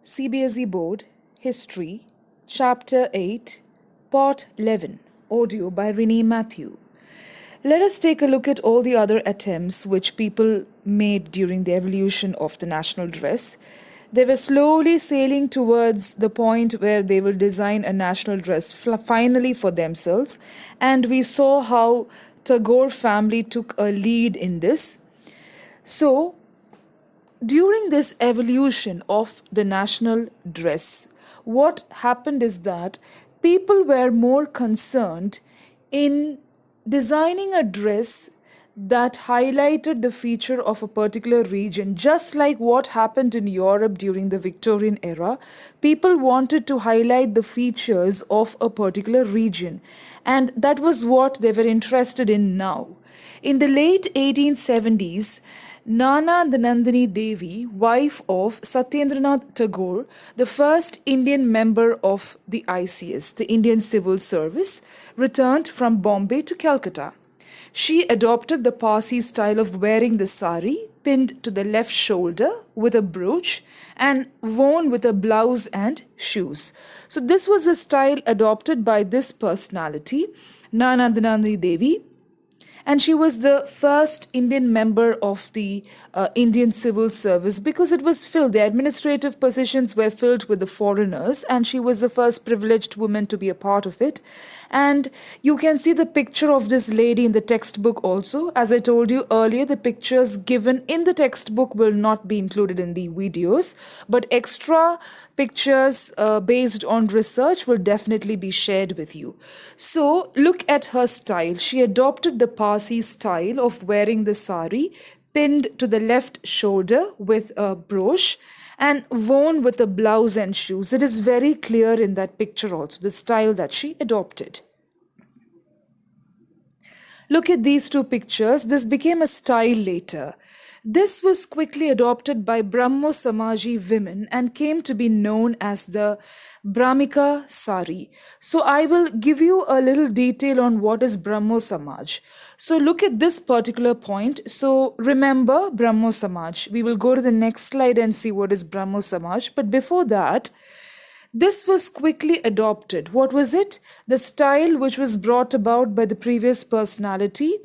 CBSE Board, History, Chapter 8, Part 11, audio by Renee Matthew. Let us take a look at all the other attempts which people made during the evolution of the national dress. They were slowly sailing towards the point where they will design a national dress finally for themselves, and we saw how Tagore family took a lead in this. So, during this evolution of the national dress, what happened is that people were more concerned in designing a dress that highlighted the feature of a particular region, just like what happened in Europe during the Victorian era. People wanted to highlight the features of a particular region, and that was what they were interested in now. In the late 1870s, Nana Nandini Devi, wife of Satyendranath Tagore, the first Indian member of the ICS, the Indian Civil Service, returned from Bombay to Calcutta. She adopted the Parsi style of wearing the sari pinned to the left shoulder with a brooch and worn with a blouse and shoes. So this was the style adopted by this personality, Nana Nandini Devi. And she was the first Indian member of the Indian Civil Service because it was filled. The administrative positions were filled with the foreigners, and she was the first privileged woman to be a part of it. And you can see the picture of this lady in the textbook also. As I told you earlier, the pictures given in the textbook will not be included in the videos, but extra pictures based on research will definitely be shared with you. So look at her style. She adopted the Parsi style of wearing the sari pinned to the left shoulder with a brooch and worn with a blouse and shoes. It is very clear in that picture also, the style that she adopted. Look at these two pictures. This became a style later. This was quickly adopted by Brahmo Samaji women and came to be known as the Brahmika sari. So I will give you a little detail on what is Brahmo Samaj. So look at this particular point. So remember Brahmo Samaj. We will go to the next slide and see what is Brahmo Samaj. But before that, this was quickly adopted. What was it? The style which was brought about by the previous personality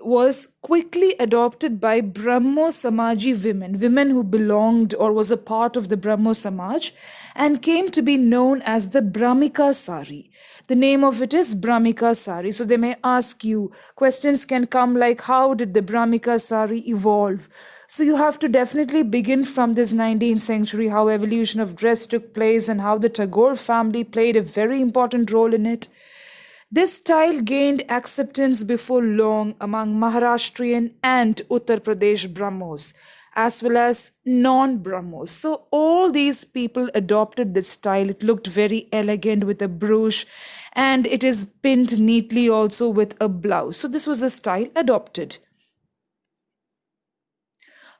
was quickly adopted by Brahmo Samaji women who belonged or was a part of the Brahmo Samaj, and came to be known as the Brahmika sari. The name of it is Brahmika sari. So they may ask you, questions can come like, how did the Brahmika sari evolve? So you have to definitely begin from this 19th century, how evolution of dress took place and how the Tagore family played a very important role in it. This style gained acceptance before long among Maharashtrian and Uttar Pradesh Brahmos, as well as non-Brahmos. So all these people adopted this style. It looked very elegant with a brooch, and it is pinned neatly also with a blouse. So this was a style adopted.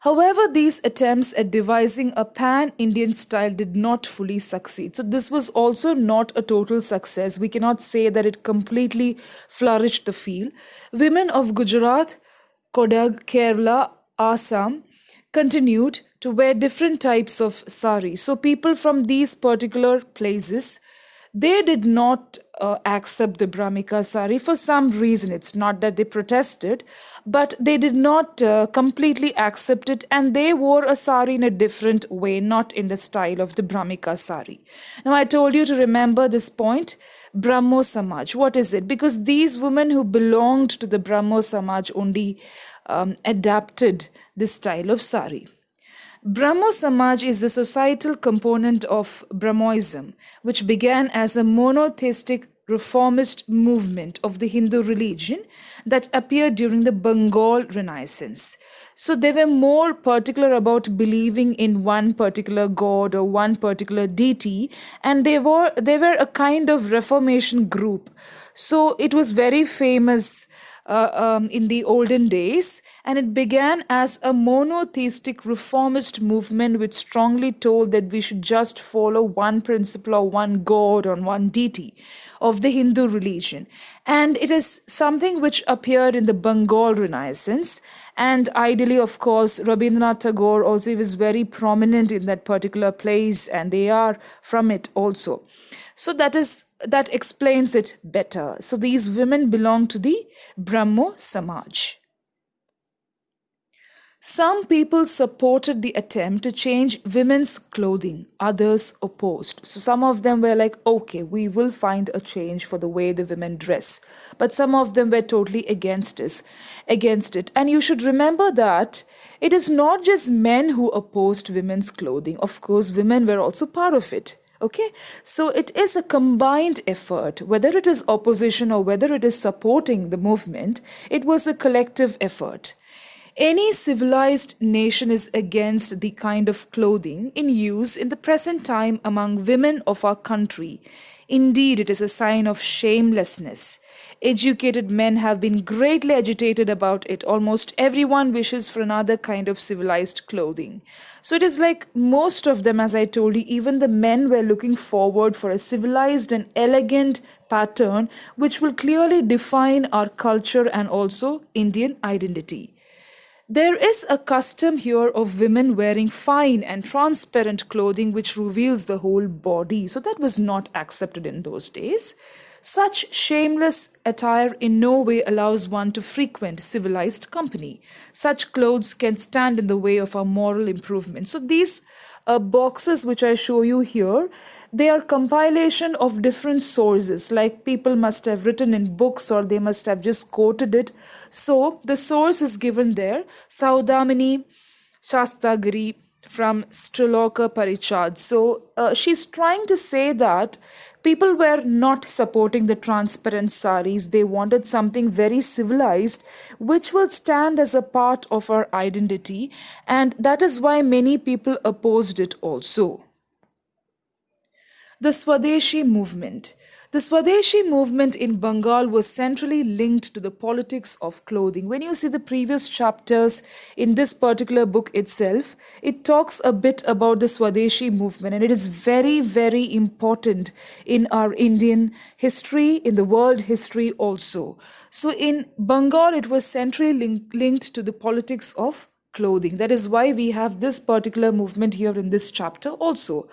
However, these attempts at devising a pan-Indian style did not fully succeed. So this was also not a total success. We cannot say that it completely flourished the field. Women of Gujarat, Kodag, Kerala, Assam continued to wear different types of sari. So people from these particular places, they did not accept the Brahmika sari for some reason. It's not that they protested, but they did not completely accept it, and they wore a sari in a different way, not in the style of the Brahmika sari. Now, I told you to remember this point, Brahmo Samaj. What is it? Because these women who belonged to the Brahmo Samaj only adapted this style of sari. Brahmo Samaj is the societal component of Brahmoism, which began as a monotheistic reformist movement of the Hindu religion that appeared during the Bengal Renaissance. So they were more particular about believing in one particular god or one particular deity, and they were a kind of Reformation group. So it was very famous in the olden days, and it began as a monotheistic reformist movement which strongly told that we should just follow one principle or one god or one deity of the Hindu religion. And it is something which appeared in the Bengal Renaissance, And ideally, of course, Rabindranath Tagore also was very prominent in that particular place, and they are from it also. So that explains it better. So these women belong to the Brahmo Samaj. Some people supported the attempt to change women's clothing, others opposed. So some of them were like, okay, we will find a change for the way the women dress. But some of them were totally against it. And you should remember that it is not just men who opposed women's clothing. Of course, women were also part of it. Okay, so it is a combined effort. Whether it is opposition or whether it is supporting the movement, it was a collective effort. Any civilized nation is against the kind of clothing in use in the present time among women of our country. Indeed, it is a sign of shamelessness. Educated men have been greatly agitated about it. Almost everyone wishes for another kind of civilized clothing. So it is like most of them, as I told you, even the men were looking forward for a civilized and elegant pattern which will clearly define our culture and also Indian identity. There is a custom here of women wearing fine and transparent clothing which reveals the whole body. So that was not accepted in those days. Such shameless attire in no way allows one to frequent civilized company. Such clothes can stand in the way of our moral improvement. So these boxes which I show you here, they are compilation of different sources, like people must have written in books or they must have just quoted it. So the source is given there, Saudamini Shastagiri from Striloka Parichad. So she's trying to say that people were not supporting the transparent saris. They wanted something very civilized, which will stand as a part of our identity. And that is why many people opposed it also. The Swadeshi movement. The Swadeshi movement in Bengal was centrally linked to the politics of clothing. When you see the previous chapters in this particular book itself, it talks a bit about the Swadeshi movement, and it is very, very important in our Indian history, in the world history also. So in Bengal, it was centrally linked to the politics of clothing. That is why we have this particular movement here in this chapter also.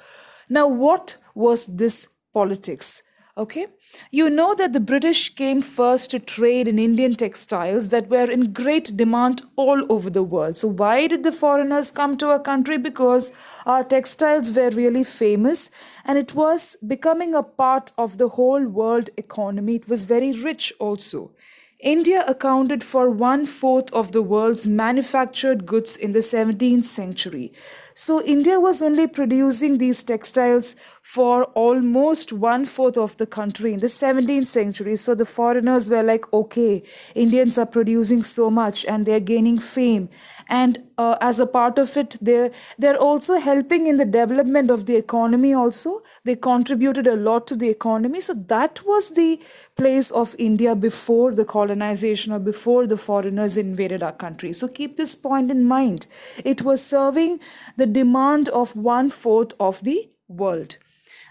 Now, what was this politics? Okay, you know that the British came first to trade in Indian textiles that were in great demand all over the world. So why did the foreigners come to our country? Because our textiles were really famous and it was becoming a part of the whole world economy. It was very rich also. India accounted for 1/4 of the world's manufactured goods in the 17th century. So India was only producing these textiles for almost 1/4 of the country in the 17th century. So the foreigners were like, okay, Indians are producing so much and they're gaining fame. And as a part of it, they're also helping in the development of the economy also. They contributed a lot to the economy. So that was the place of India before the colonization or before the foreigners invaded our country. So keep this point in mind. It was serving the demand of 1/4 of the world.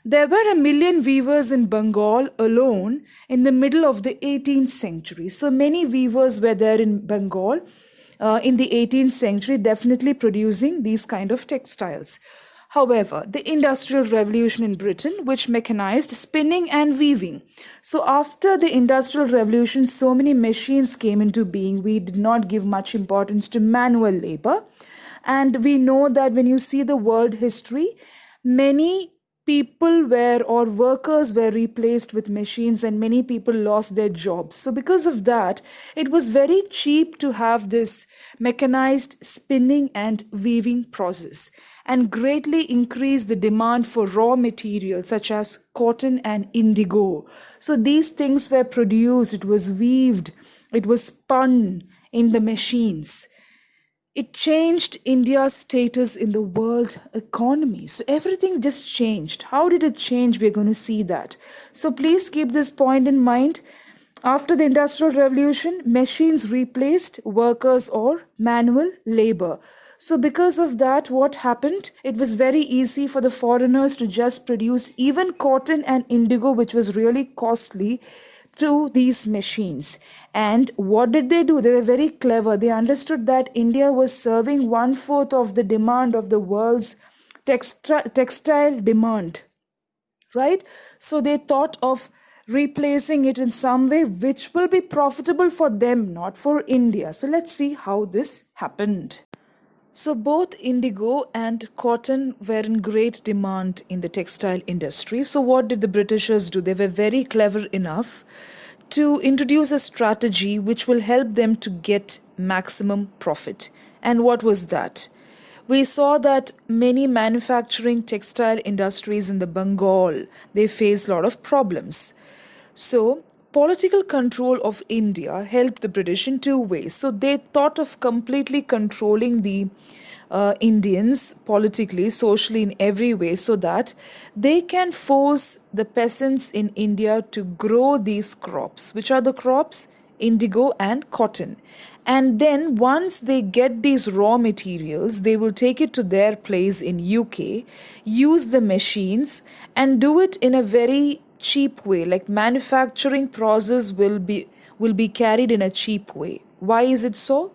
There were 1 million weavers in Bengal alone in the middle of the 18th century. So many weavers were there in Bengal in the 18th century, definitely producing these kind of textiles. However, the Industrial Revolution in Britain, which mechanized spinning and weaving. So after the Industrial Revolution, so many machines came into being. We did not give much importance to manual labor. And we know that when you see the world history, many people were or workers were replaced with machines and many people lost their jobs. So because of that, it was very cheap to have this mechanized spinning and weaving process and greatly increased the demand for raw materials such as cotton and indigo. So these things were produced, it was weaved, it was spun in the machines. It changed India's status in the world economy. So everything just changed. How did it change? We're going to see that. So please keep this point in mind. After the Industrial Revolution, machines replaced workers or manual labor. So because of that, what happened? It was very easy for the foreigners to just produce even cotton and indigo, which was really costly. to these machines. And what did they do? They were very clever. They understood that India was serving one fourth of the demand of the world's textile demand, right? So they thought of replacing it in some way which will be profitable for them, not for India. So let's see how this happened. So both indigo and cotton were in great demand in the textile industry. So what did the Britishers do? They were very clever enough to introduce a strategy which will help them to get maximum profit. And what was that? We saw that many manufacturing textile industries in the Bengal, they faced a lot of problems. So, political control of India helped the British in two ways. So, they thought of completely controlling the Indians politically, socially, in every way, so that they can force the peasants in India to grow these crops. Which are the crops? Indigo and cotton. And then once they get these raw materials, they will take it to their place in UK, use the machines, and do it in a very cheap way. Like manufacturing process will be carried in a cheap way. Why is it so?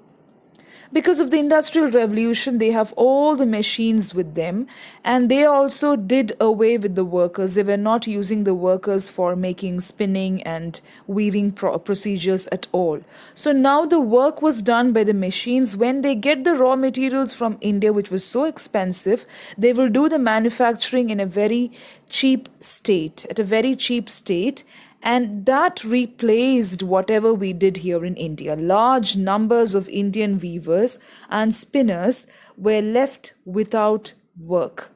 Because of the industrial revolution, they have all the machines with them, and they also did away with the workers. They were not using the workers for making spinning and weaving procedures at all. So now the work was done by the machines. When they get the raw materials from India, which was so expensive, they will do the manufacturing in a very cheap state, at a very cheap state, and that replaced whatever we did here in India. Large numbers of Indian weavers and spinners were left without work.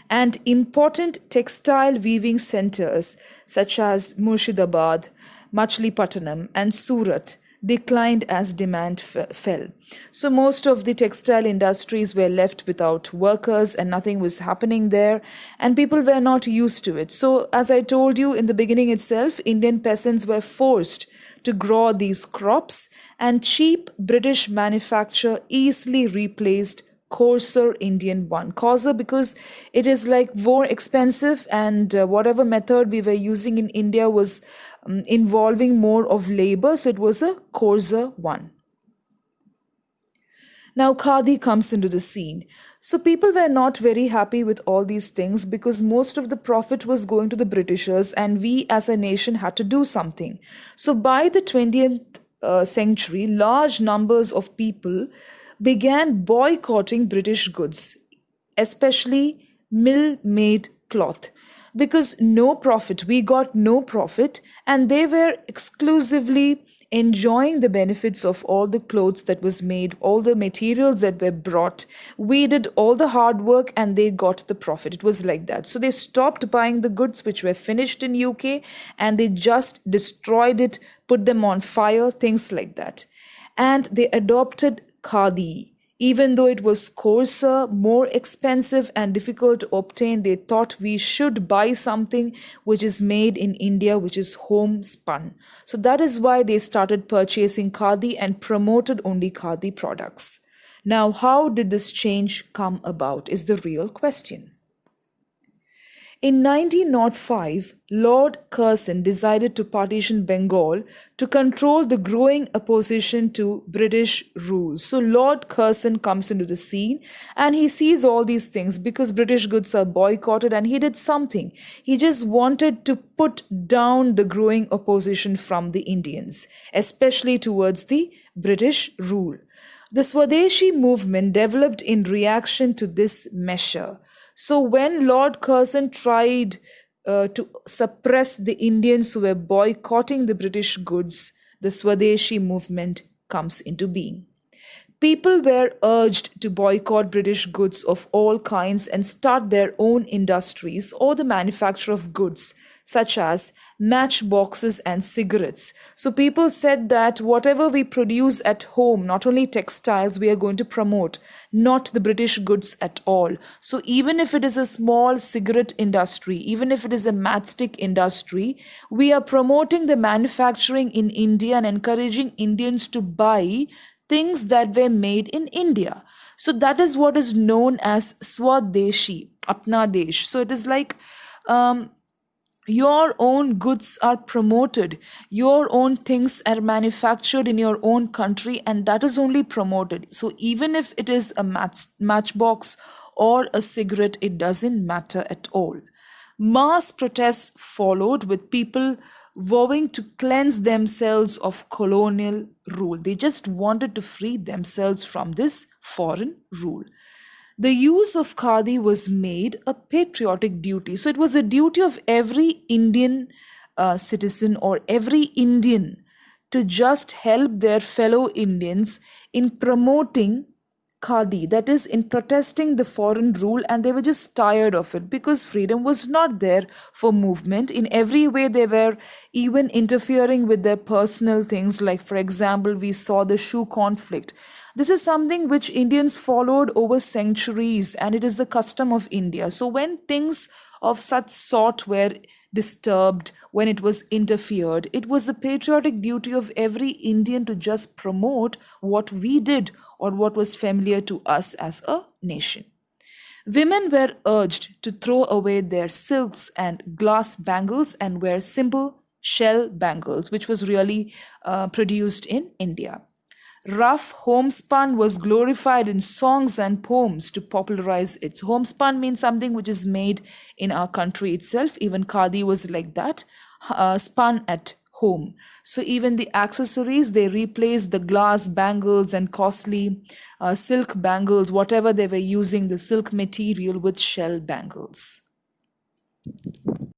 And important textile weaving centers such as Murshidabad, Machlipatanam, and Surat declined as demand fell. So most of the textile industries were left without workers and nothing was happening there, and people were not used to it. So as I told you in the beginning itself, Indian peasants were forced to grow these crops, and cheap British manufacture easily replaced coarser Indian one. Coarser because it is like more expensive, and whatever method we were using in India was involving more of labor, so it was a coarser one. Now khadi comes into the scene. So people were not very happy with all these things because most of the profit was going to the Britishers, and we as a nation had to do something. So by the 20th century, large numbers of people began boycotting British goods, especially mill made cloth, because no profit, we got no profit, and they were exclusively enjoying the benefits of all the clothes that was made, all the materials that were brought. We did all the hard work and they got the profit. It was like that. So they stopped buying the goods which were finished in UK, and they just destroyed it, put them on fire, things like that. And they adopted khadi. Even though it was coarser, more expensive, and difficult to obtain, they thought we should buy something which is made in India, which is homespun. So that is why they started purchasing khadi and promoted only khadi products. Now, how did this change come about is the real question. In 1905, Lord Curzon decided to partition Bengal to control the growing opposition to British rule. So Lord Curzon comes into the scene and he sees all these things because British goods are boycotted, and he did something. He just wanted to put down the growing opposition from the Indians, especially towards the British rule. The Swadeshi movement developed in reaction to this measure. So when Lord Curzon tried to suppress the Indians who were boycotting the British goods, the Swadeshi movement comes into being. People were urged to boycott British goods of all kinds and start their own industries or the manufacture of goods such as matchboxes and cigarettes. So people said that whatever we produce at home, not only textiles, we are going to promote, not the British goods at all. So even if it is a small cigarette industry, even if it is a matchstick industry, we are promoting the manufacturing in India and encouraging Indians to buy things that were made in India. So that is what is known as Swadeshi, Apna Desh. So it is like Your own goods are promoted, your own things are manufactured in your own country, and that is only promoted. So even if it is a matchbox or a cigarette, it doesn't matter at all. Mass protests followed, with people vowing to cleanse themselves of colonial rule. They just wanted to free themselves from this foreign rule. The use of khadi was made a patriotic duty. So it was a duty of every Indian citizen or every Indian to just help their fellow Indians in promoting khadi, that is, in protesting the foreign rule. And they were just tired of it because freedom was not there for movement. In every way, they were even interfering with their personal things. Like, for example, we saw the shoe conflict. This is something which Indians followed over centuries, and it is the custom of India. So, when things of such sort were disturbed, when it was interfered, it was the patriotic duty of every Indian to just promote what we did or what was familiar to us as a nation. Women were urged to throw away their silks and glass bangles and wear simple shell bangles, which was really produced in India. Rough homespun was glorified in songs and poems to popularize it. Homespun means something which is made in our country itself. Even khadi was like that, spun at home. So even the accessories, they replaced the glass bangles and costly silk bangles, whatever they were using, the silk material, with shell bangles.